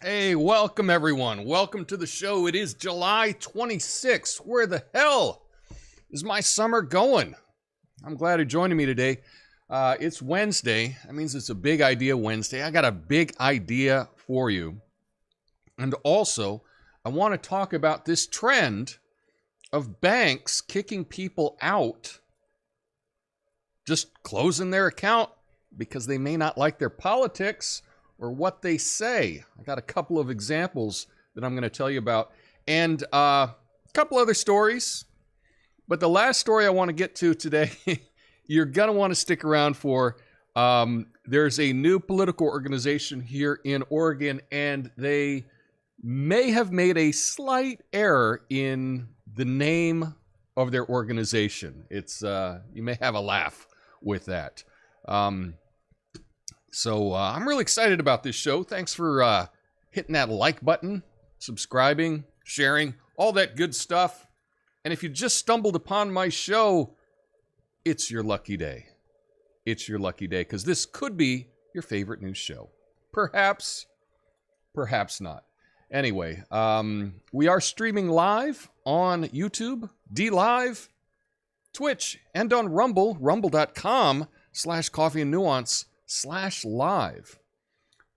Hey, welcome everyone. Welcome to the show. It is July 26th. Where the hell is my summer going? I'm glad you're joining me today. It's Wednesday. That means it's a Big Idea Wednesday. I got a big idea for you. And also, I want to talk about this trend of banks kicking people out, just closing their account because they may not like their politics or what they say. I got a couple of examples that I'm going to tell you about, and a couple other stories. But the last story I want to get to today, you're going to want to stick around for. There's a new political organization here in Oregon, and they may have made a slight error in the name of their organization. It's you may have a laugh with that. So I'm really excited about this show. Thanks for hitting that like button, subscribing, sharing, all that good stuff. And if you just stumbled upon my show, it's your lucky day. It's your lucky day, because this could be your favorite news show. Perhaps, perhaps not. Anyway, we are streaming live on YouTube, DLive, Twitch, and on Rumble, rumble.com/coffeeandnuance/live.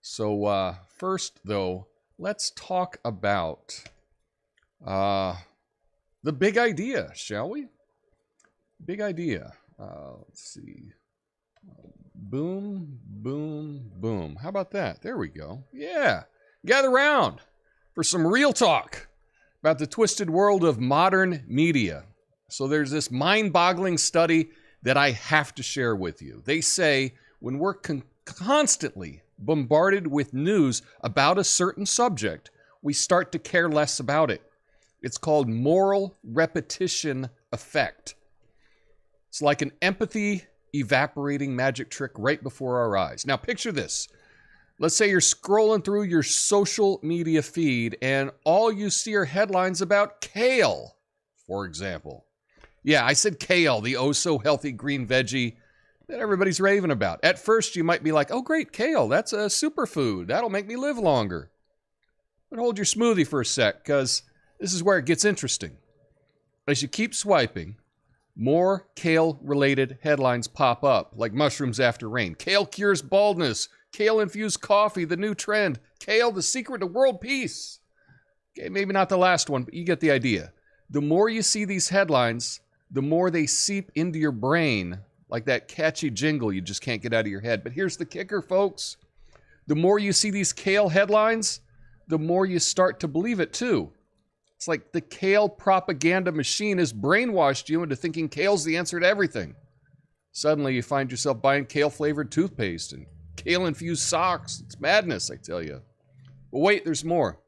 So first, though, let's talk about the big idea, shall we? Big idea. Let's see. Boom, boom, boom. How about that? There we go. Yeah. Gather round for some real talk about the twisted world of modern media. So there's this mind-boggling study that I have to share with you. They say when we're constantly bombarded with news about a certain subject, we start to care less about it. It's called moral repetition effect. It's like an empathy evaporating magic trick right before our eyes. Now picture this. Let's say you're scrolling through your social media feed and all you see are headlines about kale, for example. Yeah, I said kale, the oh-so-healthy green veggie that everybody's raving about. At first, you might be like, oh, great, kale, that's a superfood. That'll make me live longer. But hold your smoothie for a sec, because this is where it gets interesting. As you keep swiping, more kale-related headlines pop up, like mushrooms after rain. Kale cures baldness. Kale-infused coffee, the new trend. Kale, the secret to world peace. Okay, maybe not the last one, but you get the idea. The more you see these headlines, the more they seep into your brain, like that catchy jingle you just can't get out of your head. But here's the kicker, folks. The more you see these kale headlines, the more you start to believe it too. It's like the kale propaganda machine has brainwashed you into thinking kale's the answer to everything. Suddenly you find yourself buying kale-flavored toothpaste and kale-infused socks. It's madness, I tell you. But wait, there's more.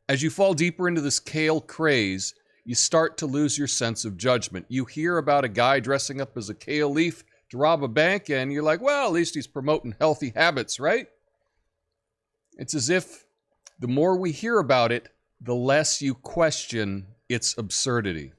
As you fall deeper into this kale craze, you start to lose your sense of judgment. You hear about a guy dressing up as a kale leaf to rob a bank, and you're like, well, at least he's promoting healthy habits, right? It's as if the more we hear about it, the less you question its absurdity.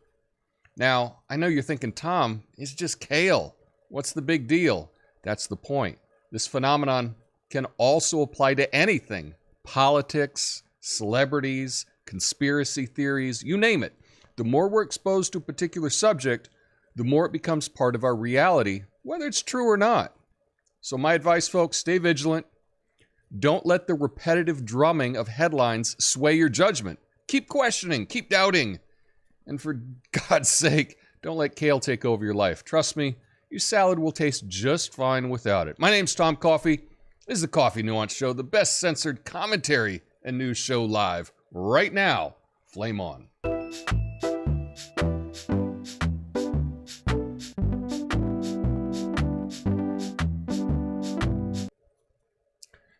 Now, I know you're thinking, Tom, it's just kale. What's the big deal? That's the point. This phenomenon can also apply to anything. Politics, celebrities, conspiracy theories, you name it. The more we're exposed to a particular subject, the more it becomes part of our reality, whether it's true or not. So my advice, folks, stay vigilant. Don't let the repetitive drumming of headlines sway your judgment. Keep questioning, keep doubting. And for God's sake, don't let kale take over your life. Trust me, your salad will taste just fine without it. My name's Tom Coffee. This is the Coffee Nuance Show, the best censored commentary and news show live. Right now, flame on.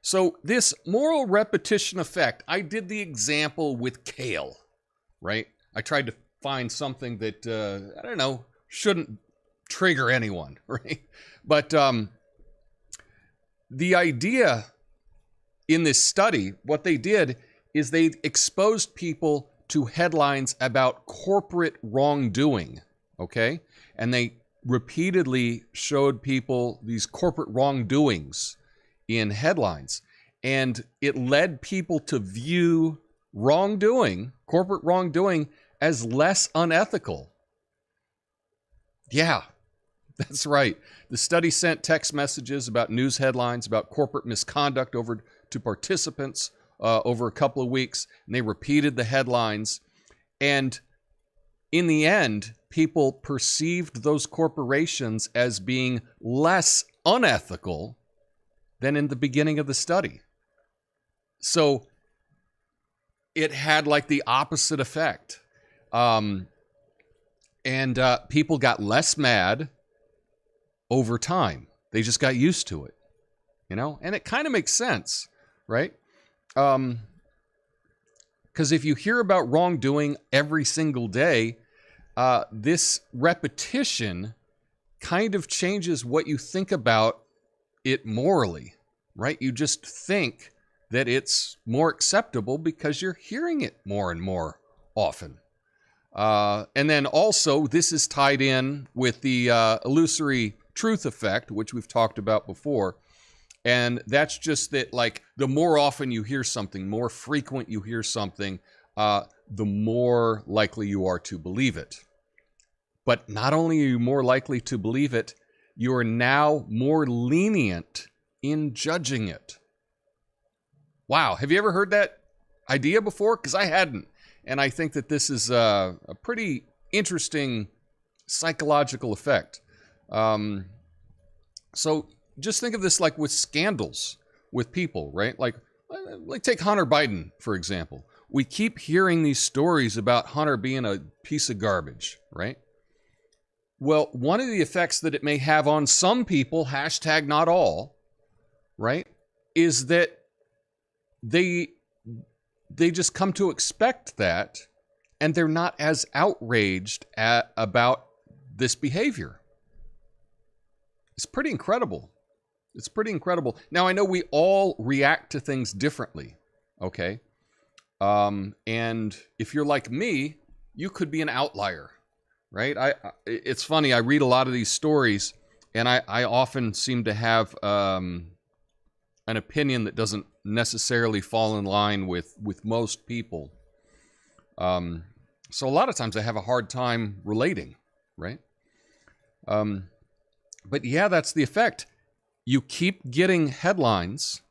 So this moral repetition effect, I did the example with kale, right? I tried to find something that, I don't know, shouldn't trigger anyone, right? But the idea in this study, what they did is they exposed people to headlines about corporate wrongdoing, okay? And they repeatedly showed people these corporate wrongdoings in headlines. And it led people to view wrongdoing, corporate wrongdoing, as less unethical. Yeah, that's right. The study sent text messages about news headlines about corporate misconduct over to participants over a couple of weeks, and they repeated the headlines. And in the end, people perceived those corporations as being less unethical than in the beginning of the study. So it had like the opposite effect. And people got less mad over time. They just got used to it, you know? And it kind of makes sense, right? Because if you hear about wrongdoing every single day, this repetition kind of changes what you think about it morally, right? You just think that it's more acceptable because you're hearing it more and more often. And then also, this is tied in with the illusory truth effect, which we've talked about before. And that's just that, like, the more often you hear something, more frequent you hear something, the more likely you are to believe it. But not only are you more likely to believe it, you are now more lenient in judging it. Wow. Have you ever heard that idea before? Because I hadn't. And I think that this is a pretty interesting psychological effect. So just think of this like with scandals with people, right? Like take Hunter Biden, for example. We keep hearing these stories about Hunter being a piece of garbage, right? Well, one of the effects that it may have on some people, hashtag not all, right, is that they just come to expect that, and they're not as outraged about this behavior. It's pretty incredible. It's pretty incredible. Now, I know we all react to things differently, okay? And if you're like me, you could be an outlier, right? It's funny, I read a lot of these stories, and I often seem to have an opinion that doesn't necessarily fall in line with most people. So a lot of times I have a hard time relating, right? But yeah, that's the effect. You keep getting headlines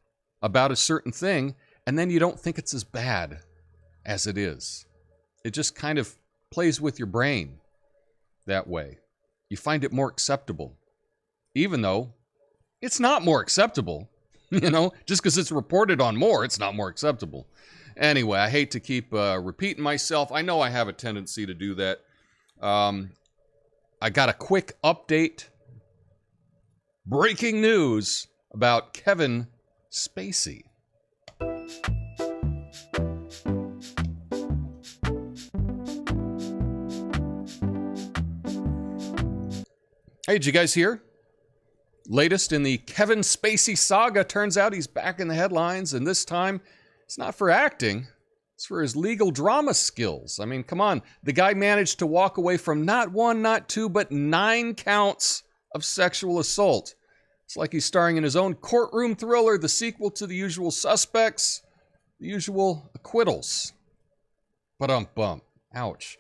about a certain thing, and then you don't think it's as bad as it is. It just kind of plays with your brain that way. You find it more acceptable, even though it's not more acceptable. You know, just because it's reported on more, it's not more acceptable. Anyway, I hate to keep repeating myself. I know I have a tendency to do that. I got a quick update. Breaking news about Kevin Spacey. Hey, did you guys hear? Latest in the Kevin Spacey saga, turns out he's back in the headlines, and this time it's not for acting, it's for his legal drama skills. I mean, come on. The guy managed to walk away from not one, not two, but 9 counts of sexual assault. It's like he's starring in his own courtroom thriller, the sequel to The Usual Suspects, The Usual Acquittals. Ba-dum-bum. Ouch.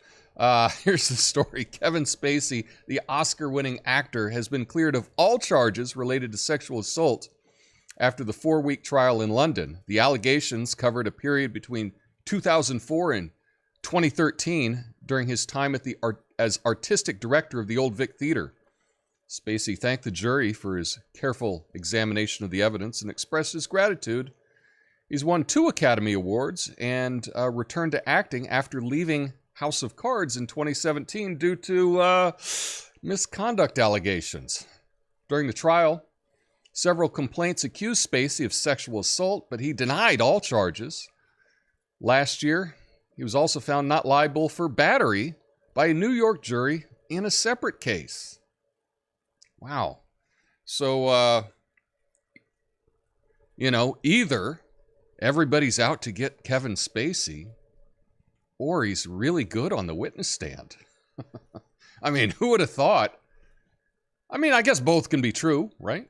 Here's the story. Kevin Spacey, the Oscar-winning actor, has been cleared of all charges related to sexual assault after the 4-week trial in London. The allegations covered a period between 2004 and 2013 during his time as artistic director of the Old Vic Theatre. Spacey thanked the jury for his careful examination of the evidence and expressed his gratitude. He's won 2 Academy Awards and returned to acting after leaving House of Cards in 2017 due to misconduct allegations. During the trial, several complaints accused Spacey of sexual assault, but he denied all charges. Last year, he was also found not liable for battery by a New York jury in a separate case. Wow. So, either everybody's out to get Kevin Spacey, or he's really good on the witness stand. I mean, who would have thought? I mean, I guess both can be true, right?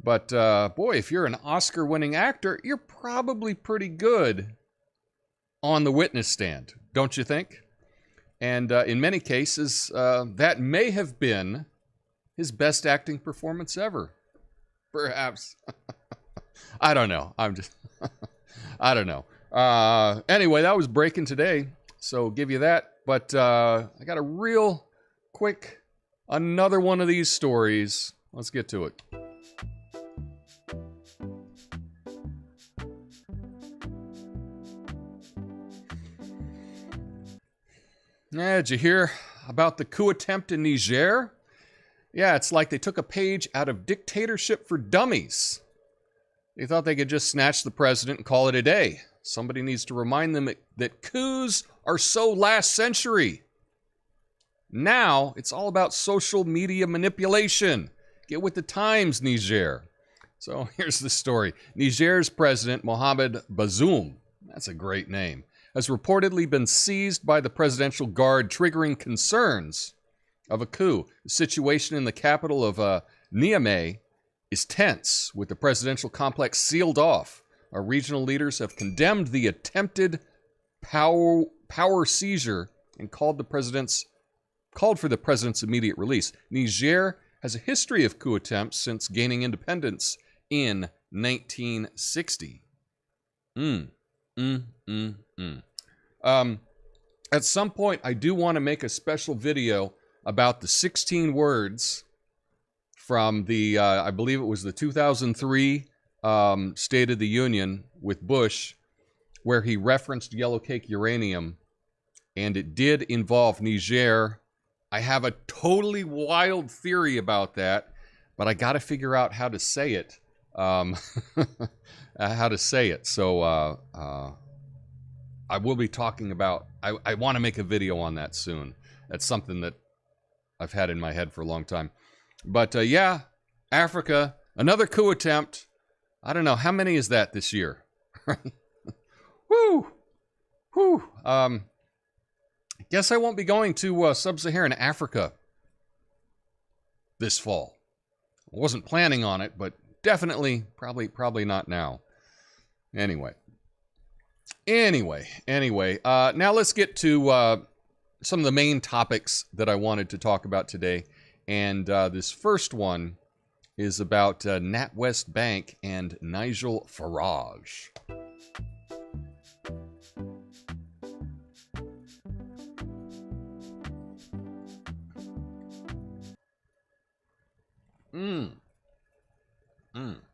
But boy, if you're an Oscar-winning actor, you're probably pretty good on the witness stand, don't you think? And in many cases, that may have been his best acting performance ever. Perhaps. I don't know. I don't know. Anyway, that was breaking today, so give you that. But I got a real quick, another one of these stories. Let's get to it. Yeah, did you hear about the coup attempt in Niger? Yeah, it's like they took a page out of Dictatorship for Dummies. They thought they could just snatch the president and call it a day. Somebody needs to remind them that coups are so last century. Now, it's all about social media manipulation. Get with the times, Niger. So here's the story. Niger's president, Mohamed Bazoum, that's a great name, has reportedly been seized by the presidential guard, triggering concerns of a coup. The situation in the capital of Niamey is tense, with the presidential complex sealed off. Our regional leaders have condemned the attempted power seizure and called for the president's immediate release. Niger has a history of coup attempts since gaining independence in 1960. At some point, I do want to make a special video about the 16 words from the, I believe it was the 2003 State of the Union with Bush, where he referenced yellow cake uranium, and it did involve Niger. I have a totally wild theory about that, but I got to figure out how to say it. How to say it. So I will be talking about, I want to make a video on that soon. That's something that I've had in my head for a long time. But yeah, Africa, another coup attempt. I don't know, how many is that this year? Woo! Whew. Guess I won't be going to sub-Saharan Africa this fall. I wasn't planning on it, but definitely, probably not now. Anyway, now let's get to some of the main topics that I wanted to talk about today. And this first one is about NatWest Bank and Nigel Farage.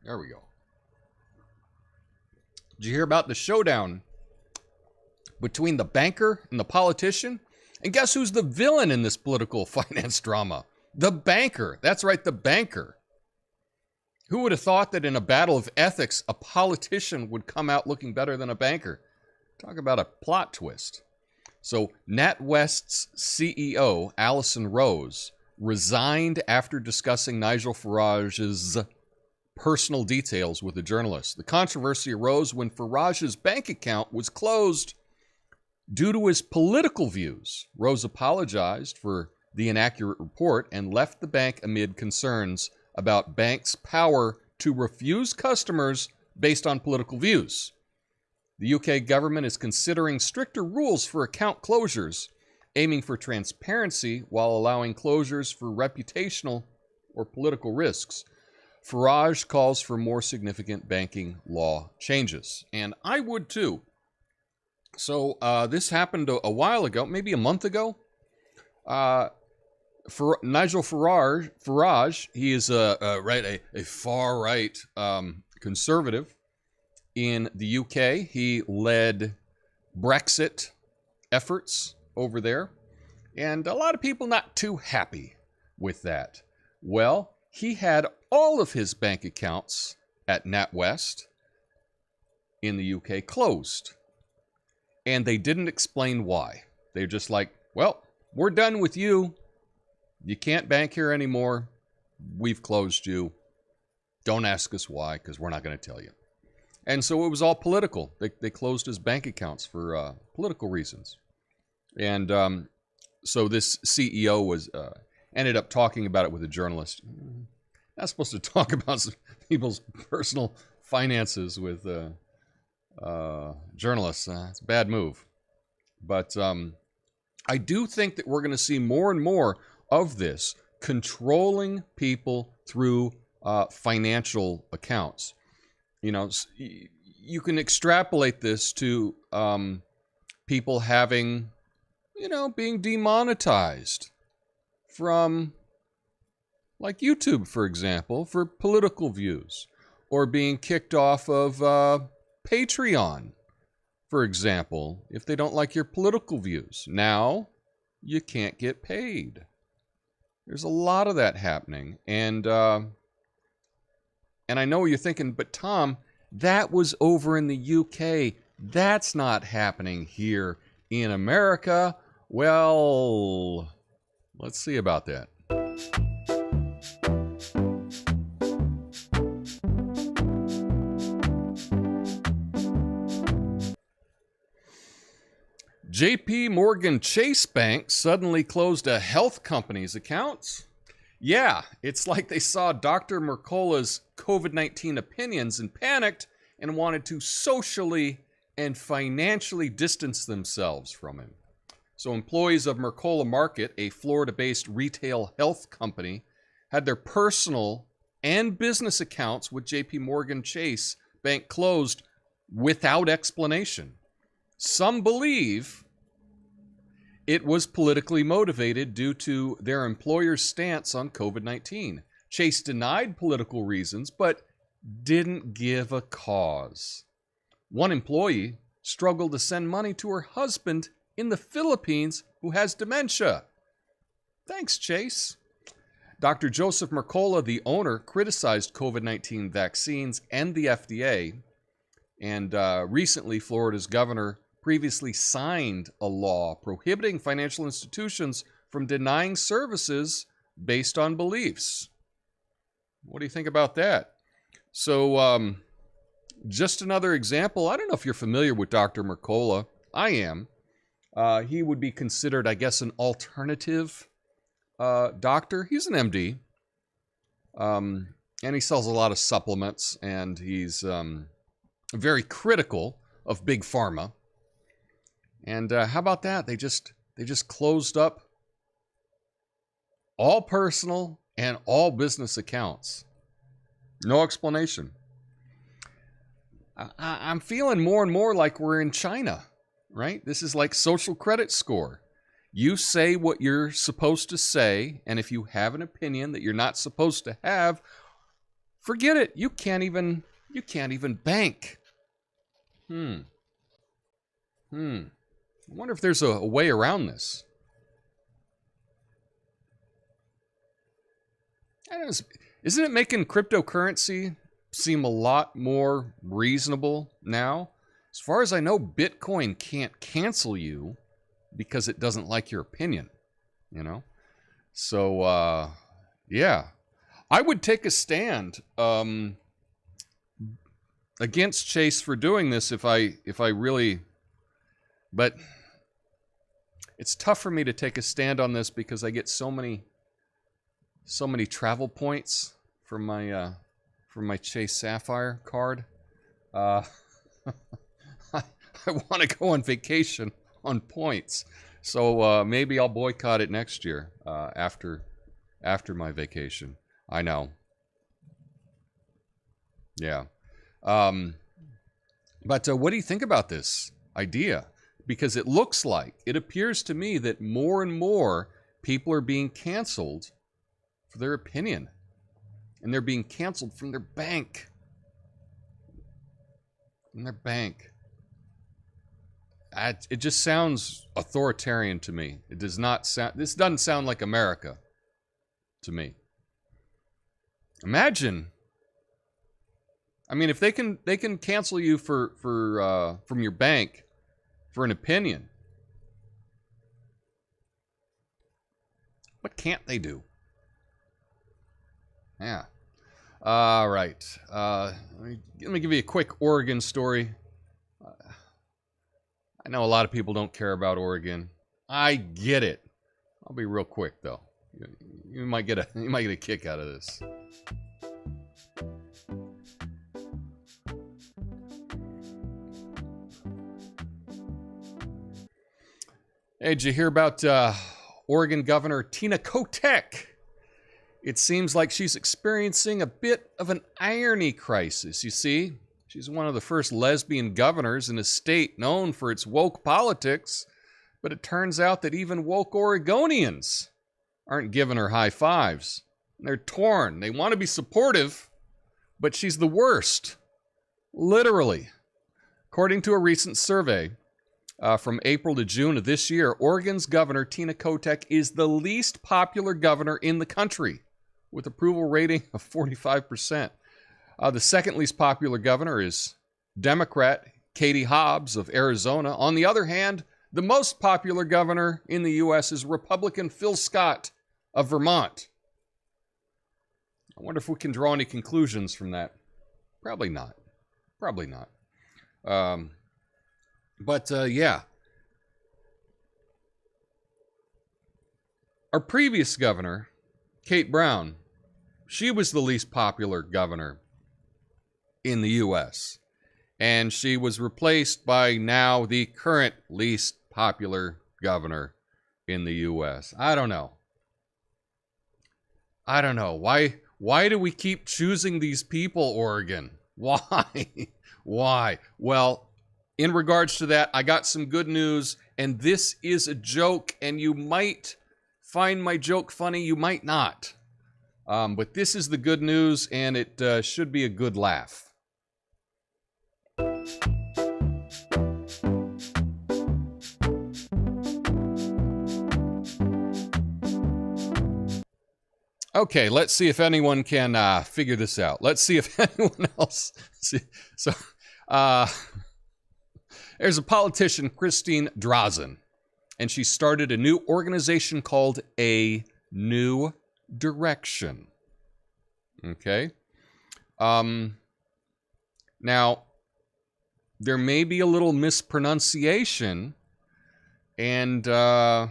There we go. Did you hear about the showdown between the banker and the politician? And guess who's the villain in this political finance drama? The banker. That's right, the banker. Who would have thought that in a battle of ethics, a politician would come out looking better than a banker? Talk about a plot twist. So NatWest's CEO, Alison Rose, resigned after discussing Nigel Farage's personal details with a journalist. The controversy arose when Farage's bank account was closed due to his political views. Rose apologized for the inaccurate report and left the bank amid concerns about banks' power to refuse customers based on political views. The UK government is considering stricter rules for account closures, aiming for transparency while allowing closures for reputational or political risks. Farage calls for more significant banking law changes, and I would too. So this happened a while ago, maybe a month ago. For Nigel Farage, he is a far-right conservative in the UK. He led Brexit efforts over there, and a lot of people not too happy with that. Well, he had all of his bank accounts at NatWest in the UK closed, and they didn't explain why. They're just like, well, we're done with you. You can't bank here anymore. We've closed you. Don't ask us why, because we're not going to tell you. And so it was all political. They closed his bank accounts for political reasons. And so this CEO was ended up talking about it with a journalist. Not supposed to talk about people's personal finances with journalists. It's a bad move. But I do think that we're going to see more and more of this, controlling people through financial accounts. You know, you can extrapolate this to people having, you know, being demonetized from, like YouTube, for example, for political views, or being kicked off of Patreon, for example, if they don't like your political views. Now, you can't get paid. There's a lot of that happening. And I know what you're thinking, but Tom, that was over in the UK. That's not happening here in America. Well, let's see about that. JP Morgan Chase Bank suddenly closed a health company's accounts. Yeah, it's like they saw Dr. Mercola's COVID-19 opinions and panicked and wanted to socially and financially distance themselves from him. So employees of Mercola Market, a Florida-based retail health company, had their personal and business accounts with JP Morgan Chase Bank closed without explanation. Some believe it was politically motivated due to their employer's stance on COVID-19. Chase denied political reasons, but didn't give a cause. One employee struggled to send money to her husband in the Philippines who has dementia. Thanks, Chase. Dr. Joseph Mercola, the owner, criticized COVID-19 vaccines and the FDA. And recently, Florida's governor previously signed a law prohibiting financial institutions from denying services based on beliefs. What do you think about that? So, just another example. I don't know if you're familiar with Dr. Mercola. I am. He would be considered, I guess, an alternative doctor. He's an MD. And he sells a lot of supplements, and he's very critical of big pharma. And how about that? They just closed up all personal and all business accounts. No explanation. I'm feeling more and more like we're in China, right? This is like social credit score. You say what you're supposed to say, and if you have an opinion that you're not supposed to have, forget it. You can't even bank. I wonder if there's a way around this. I don't know, isn't it making cryptocurrency seem a lot more reasonable now? As far as I know, Bitcoin can't cancel you because it doesn't like your opinion, you know? So, yeah. I would take a stand against Chase for doing this if I really... But it's tough for me to take a stand on this because I get so many travel points from my Chase Sapphire card. I want to go on vacation on points, so maybe I'll boycott it next year after my vacation. I know. Yeah. But what do you think about this idea? Because it appears to me that more and more people are being canceled for their opinion. And they're being canceled from their bank. From their bank. It just sounds authoritarian to me. It does not sound... This doesn't sound like America to me. Imagine... I mean, if they can cancel you from your bank for an opinion, what can't they do? Yeah. All right. Let me give you a quick Oregon story. I know a lot of people don't care about Oregon. I get it. I'll be real quick though. You might get a kick out of this. Hey, did you hear about Oregon Governor Tina Kotek? It seems like she's experiencing a bit of an irony crisis, you see. She's one of the first lesbian governors in a state known for its woke politics, but it turns out that even woke Oregonians aren't giving her high fives. They're torn. They want to be supportive, but she's the worst. Literally. According to a recent survey from April to June of this year, Oregon's governor, Tina Kotek, is the least popular governor in the country, with approval rating of 45%. The second least popular governor is Democrat Katie Hobbs of Arizona. On the other hand, the most popular governor in the U.S. is Republican Phil Scott of Vermont. I wonder if we can draw any conclusions from that. Probably not. Probably not. Yeah. Our previous governor, Kate Brown, she was the least popular governor in the U.S. And she was replaced by now the current least popular governor in the U.S. I don't know. Why do we keep choosing these people, Oregon? Why? Why? Well, in regards to that, I got some good news, and this is a joke, and you might find my joke funny, you might not. But this is the good news, and it should be a good laugh. Okay, let's see if anyone can figure this out. Let's see if anyone else... There's a politician, Christine Drazan, and she started a new organization called A New Direction. Okay? Now, there may be a little mispronunciation, and I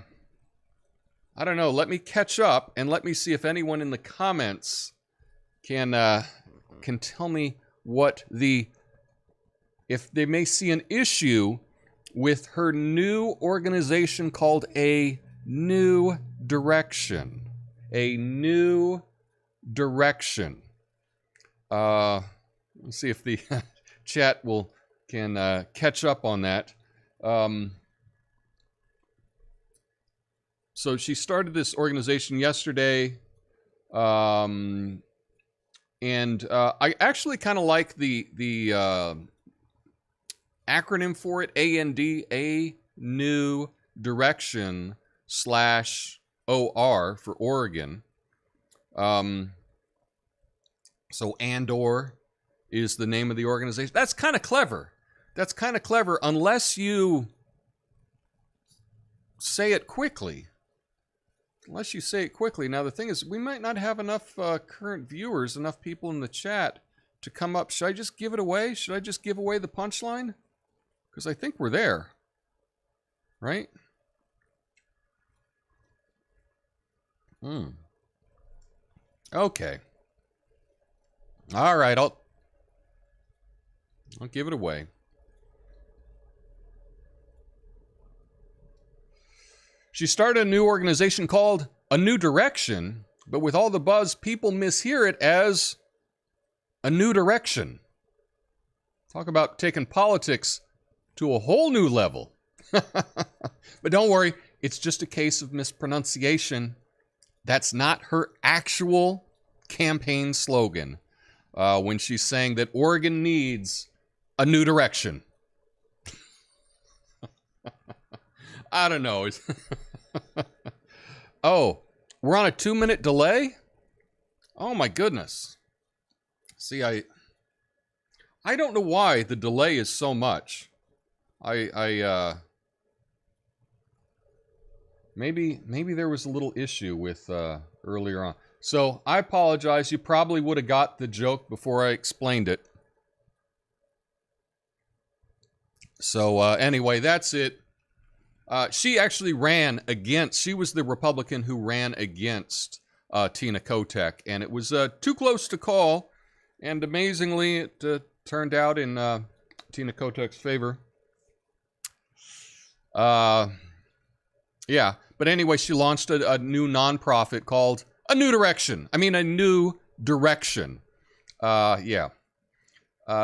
don't know, let me catch up and let me see if anyone in the comments can tell me if they may see an issue with her new organization called A New Direction. A New Direction. Let's see if the chat can catch up on that. So she started this organization yesterday, and I actually kind of like the acronym for it, AND, A New Direction /OR for Oregon. So Andor is the name of the organization. That's kind of clever. That's kind of clever unless you say it quickly. Unless you say it quickly. Now, the thing is, we might not have enough current viewers, enough people in the chat to come up. Should I just give it away? Should I just give away the punchline? Because I think we're there. Right? Okay. All right, I'll give it away. She started a new organization called A New Direction, but with all the buzz, people mishear it as a new direction. Talk about taking politics to a whole new level. But don't worry, it's just a case of mispronunciation. That's not her actual campaign slogan when she's saying that Oregon needs a new direction. I don't know. Oh, we're on a 2-minute delay? Oh my goodness. See, I don't know why the delay is so much. Maybe there was a little issue with earlier on. So I apologize. You probably would have got the joke before I explained it. So anyway, that's it. She actually ran against, she was the Republican who ran against Tina Kotek, and it was too close to call, and amazingly, it turned out in Tina Kotek's favor. Yeah, but anyway, she launched a new nonprofit called A New Direction. I mean, A New Direction. Yeah.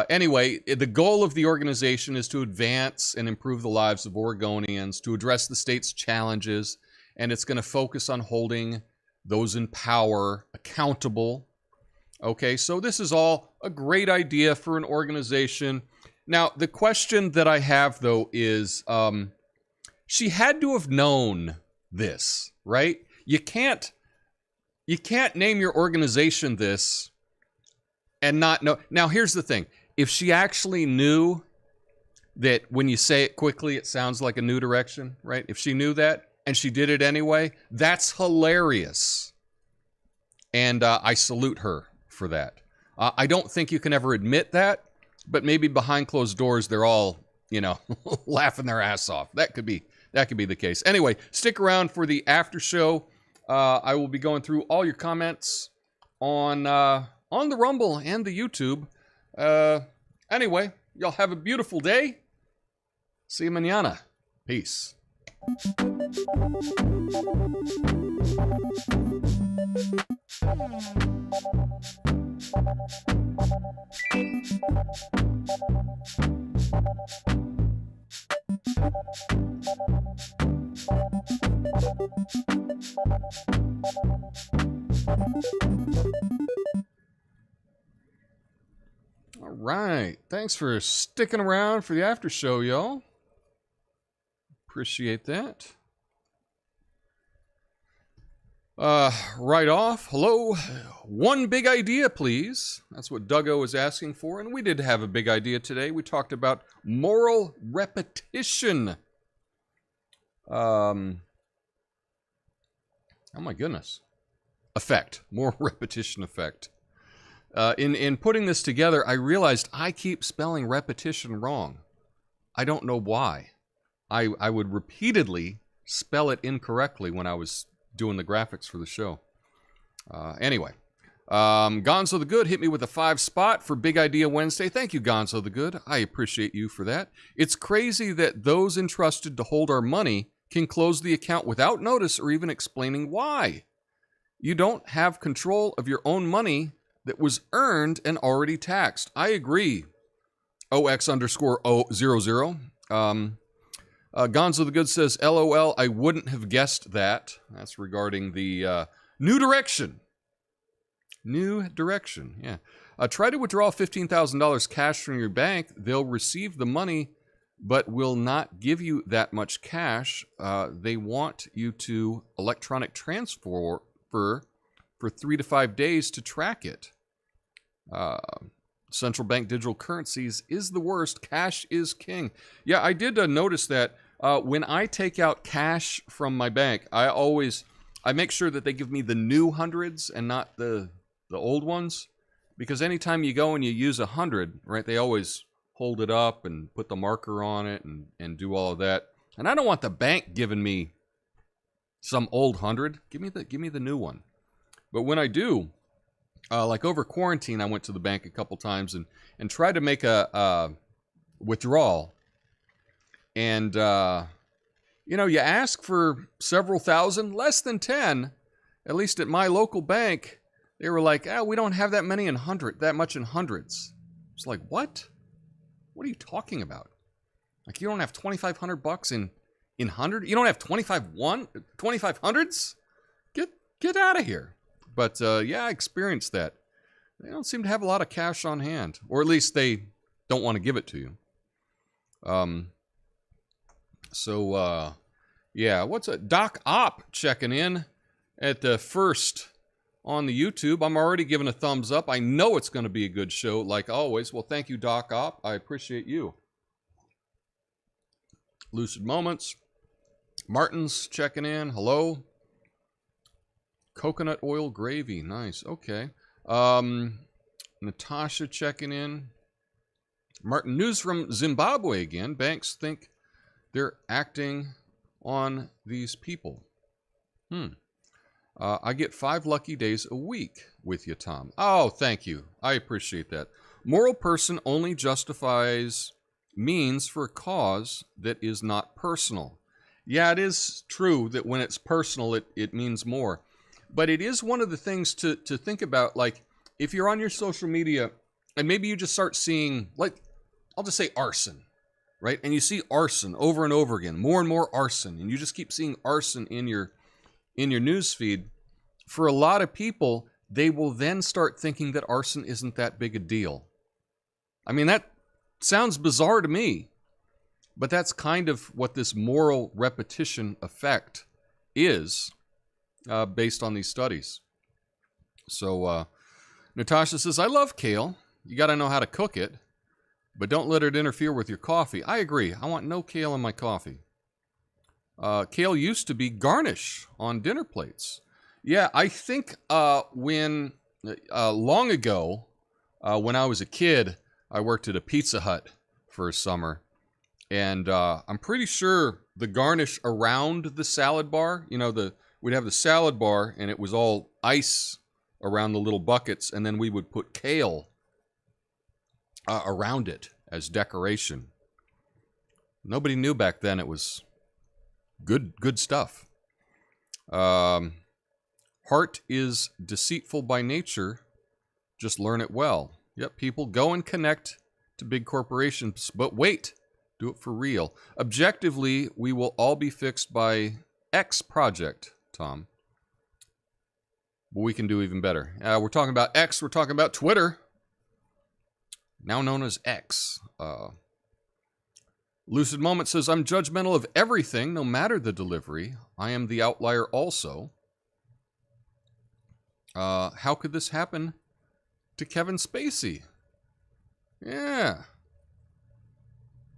Anyway, the goal of the organization is to advance and improve the lives of Oregonians, to address the state's challenges, and it's going to focus on holding those in power accountable. Okay, so this is all a great idea for an organization. Now, the question that I have, though, is she had to have known this, right? You can't name your organization this and not know. Now, here's the thing. If she actually knew that when you say it quickly, it sounds like A New Direction, right? If she knew that and she did it anyway, that's hilarious. And I salute her for that. I don't think you can ever admit that, but maybe behind closed doors, they're all, you know, laughing their ass off. That could be the case. Anyway, stick around for the after show. I will be going through all your comments on the Rumble and the YouTube. Anyway, y'all have a beautiful day. See you mañana. Peace. All right. Thanks for sticking around for the after show, y'all. Appreciate that. Right off. Hello. One big idea, please. That's what Duggo was asking for, and we did have a big idea today. We talked about moral repetition. Oh my goodness. Effect. Moral repetition effect. In putting this together, I realized I keep spelling repetition wrong. I don't know why. I would repeatedly spell it incorrectly when I was doing the graphics for the show. Anyway, Gonzo the Good hit me with a 5 spot for Big Idea Wednesday. Thank you, Gonzo the Good. I appreciate you for that. It's crazy that those entrusted to hold our money can close the account without notice or even explaining why. You don't have control of your own money that was earned and already taxed. I agree. OX_000. Gonzo the Good says, LOL, I wouldn't have guessed that. That's regarding the New Direction. New Direction, yeah. Try to withdraw $15,000 cash from your bank. They'll receive the money, but will not give you that much cash. They want you to electronic transfer for 3 to 5 days to track it. Central bank digital currencies is the worst. Cash is king. Yeah, I did notice that when I take out cash from my bank, I make sure that they give me the new hundreds and not the old ones, because anytime you go and you use 100, right, they always hold it up and put the marker on it and do all of that. And I don't want the bank giving me some old 100. Give me the new one. But when I do, like over quarantine, I went to the bank a couple times and tried to make a withdrawal. And, you ask for several thousand, less than 10, at least at my local bank. They were like, we don't have that much in hundreds. It's like, what? What are you talking about? Like, you don't have $2,500 in 100? You don't have 2,500s? Get out of here. But, yeah, I experienced that. They don't seem to have a lot of cash on hand. Or at least they don't want to give it to you. Yeah, what's a Doc Op checking in at the first on the YouTube. I'm already giving a thumbs up. I know it's going to be a good show, like always. Well, thank you, Doc Op. I appreciate you. Lucid Moments. Martin's checking in. Hello. Coconut oil gravy. Nice. Okay. Natasha checking in. Martin, news from Zimbabwe again. Banks think they're acting on these people. I get 5 lucky days a week with you, Tom. Oh, thank you. I appreciate that. Moral person only justifies means for a cause that is not personal. Yeah, it is true that when it's personal, it means more. But it is one of the things to think about, like, if you're on your social media and maybe you just start seeing, like, I'll just say arson, right? And you see arson over and over again, more and more arson, and you just keep seeing arson in your news feed. For a lot of people, they will then start thinking that arson isn't that big a deal. I mean, that sounds bizarre to me, but that's kind of what this moral repetition effect is, based on these studies. So, Natasha says, I love kale. You got to know how to cook it, but don't let it interfere with your coffee. I agree. I want no kale in my coffee. Kale used to be garnish on dinner plates. Yeah, I think when long ago, when I was a kid, I worked at a Pizza Hut for a summer, and I'm pretty sure the garnish around the salad bar, you know, we'd have the salad bar, and it was all ice around the little buckets, and then we would put kale around it as decoration. Nobody knew back then it was good stuff. Heart is deceitful by nature. Just learn it well. Yep, people go and connect to big corporations, but wait, do it for real. Objectively, we will all be fixed by X project, Tom. But we can do even better. We're talking about X, we're talking about Twitter, now known as X. Lucid Moment says, I'm judgmental of everything, no matter the delivery. I am the outlier also. How could this happen to Kevin Spacey? Yeah.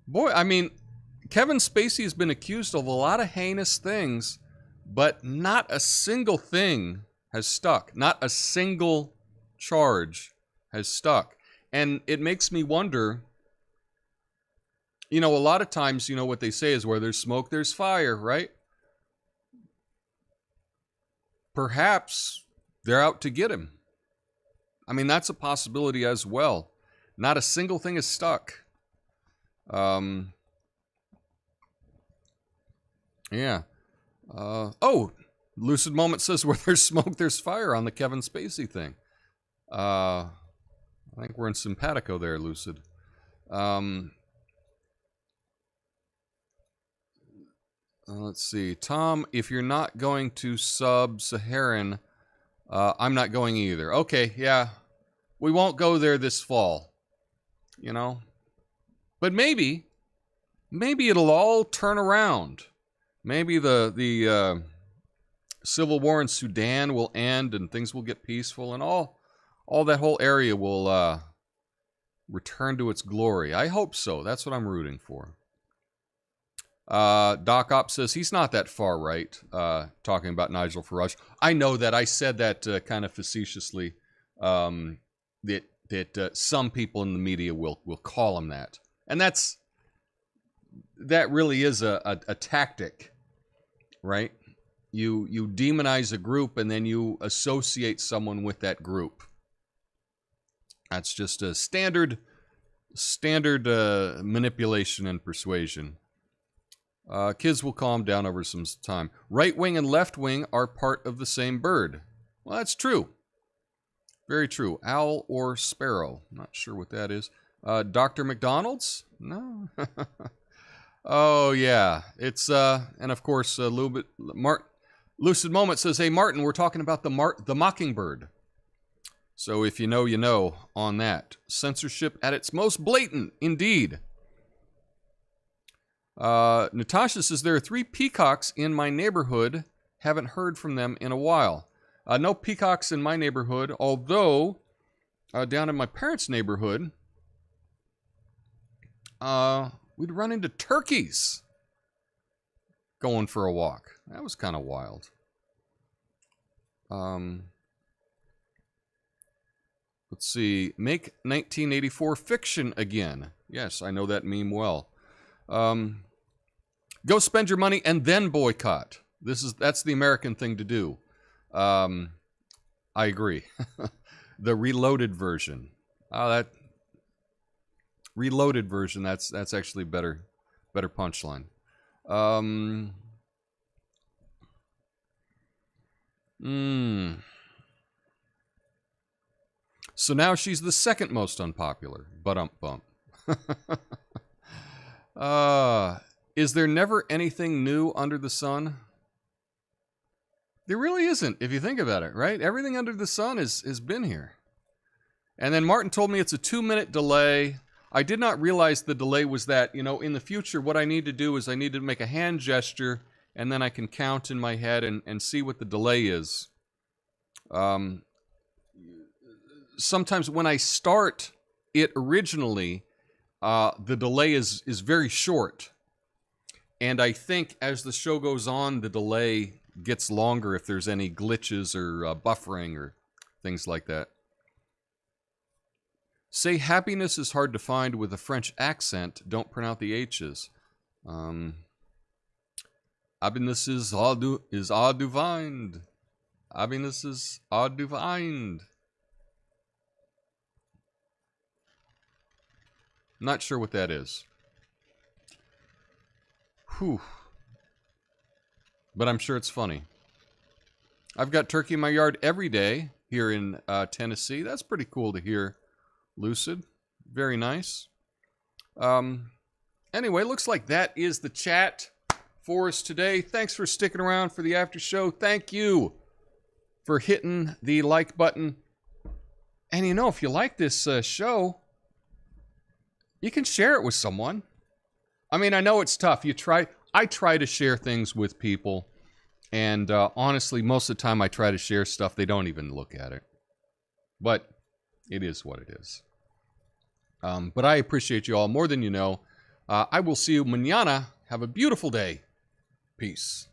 Boy, I mean, Kevin Spacey has been accused of a lot of heinous things, but not a single thing has stuck. Not a single charge has stuck. And it makes me wonder, you know, a lot of times, you know, what they say is where there's smoke, there's fire, right? Perhaps they're out to get him. I mean, that's a possibility as well. Not a single thing is stuck. Yeah. Oh, Lucid Moment says where there's smoke, there's fire on the Kevin Spacey thing. I think we're in simpatico there, Lucid. Let's see. Tom, if you're not going to Sub-Saharan, I'm not going either. Okay, yeah. We won't go there this fall. You know? But maybe it'll all turn around. Maybe the civil war in Sudan will end and things will get peaceful and all that whole area will return to its glory. I hope so. That's what I'm rooting for. Doc Opp says he's not that far right, talking about Nigel Farage. I know that. I said that kind of facetiously, that some people in the media will call him that. And that really is a tactic, right? You demonize a group and then you associate someone with that group. That's just a standard manipulation and persuasion. Kids will calm down over some time. Right wing and left wing are part of the same bird. Well, that's true. Very true. Owl or sparrow. Not sure what that is. Dr. McDonald's? No. Oh, yeah. It's, and of course, a little bit, Lucid Moment says, hey, Martin, we're talking about the mockingbird. So if you know on that. Censorship at its most blatant, indeed. Natasha says, there are 3 peacocks in my neighborhood. Haven't heard from them in a while. No peacocks in my neighborhood, although down in my parents' neighborhood, we'd run into turkeys going for a walk. That was kind of wild. Let's see. Make 1984 fiction again. Yes, I know that meme well. Go spend your money and then boycott. That's the American thing to do. I agree. The reloaded version. That reloaded version. That's actually better punchline. So now she's the second most unpopular. Bump. Is there never anything new under the sun? There really isn't, if you think about it, right? Everything under the sun has been here. And then Martin told me it's a 2-minute delay. I did not realize the delay was that. In the future, what I need to do is I need to make a hand gesture, and then I can count in my head and see what the delay is. Sometimes when I start it originally, the delay is very short. And I think as the show goes on, the delay gets longer if there's any glitches or buffering or things like that. Say happiness is hard to find with a French accent. Don't pronounce the H's. Happiness is hard to find. Happiness is hard to find. Not sure what that is. Whew. But I'm sure it's funny. I've got turkey in my yard every day here in Tennessee. That's pretty cool to hear, Lucid. Very nice. Anyway, looks like that is the chat for us today. Thanks for sticking around for the after show. Thank you for hitting the like button. And if you like this show, you can share it with someone. I mean, I know it's tough. I try to share things with people, and honestly, most of the time I try to share stuff, they don't even look at it. But it is what it is. But I appreciate you all more than you know. I will see you mañana. Have a beautiful day. Peace.